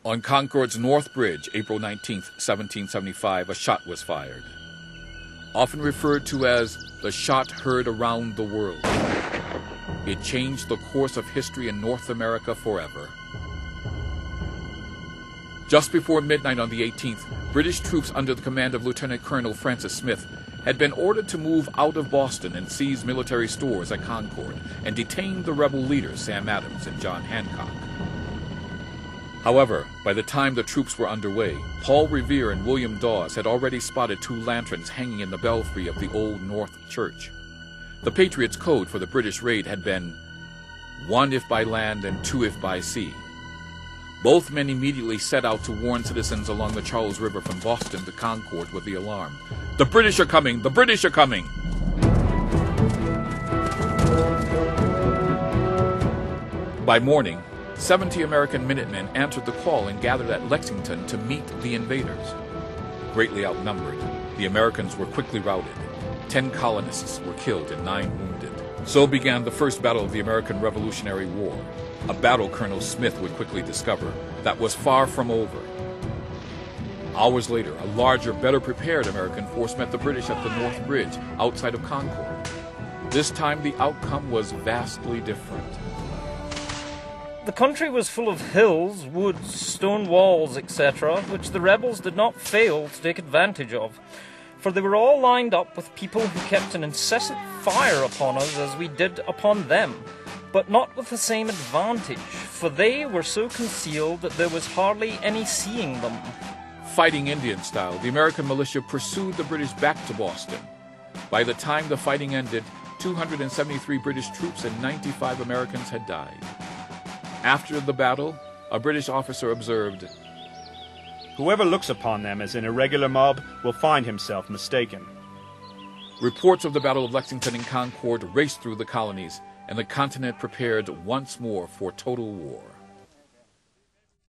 On Concord's North Bridge, April 19, 1775, a shot was fired. Often referred to as the shot heard around the world. It changed the course of history in North America forever. Just before midnight on the 18th, British troops under the command of Lieutenant Colonel Francis Smith had been ordered to move out of Boston and seize military stores at Concord and detain the rebel leaders Sam Adams and John Hancock. However, by the time the troops were underway, Paul Revere and William Dawes had already spotted two lanterns hanging in the belfry of the Old North Church. The Patriots' code for the British raid had been 1 if by land and 2 if by sea. Both men immediately set out to warn citizens along the Charles River from Boston to Concord with the alarm. "The British are coming! The British are coming!" By morning, 70 American Minutemen answered the call and gathered at Lexington to meet the invaders. Greatly outnumbered, the Americans were quickly routed. 10 colonists were killed and 9 wounded. So began the first battle of the American Revolutionary War, a battle Colonel Smith would quickly discover that was far from over. Hours later, a larger, better prepared American force met the British at the North Bridge outside of Concord. This time the outcome was vastly different. The country was full of hills, woods, stone walls, etc., which the rebels did not fail to take advantage of, for they were all lined up with people who kept an incessant fire upon us as we did upon them, but not with the same advantage, for they were so concealed that there was hardly any seeing them. Fighting Indian style, the American militia pursued the British back to Boston. By the time the fighting ended, 273 British troops and 95 Americans had died. After the battle, a British officer observed, "Whoever looks upon them as an irregular mob will find himself mistaken." Reports of the Battle of Lexington and Concord raced through the colonies, and the continent prepared once more for total war.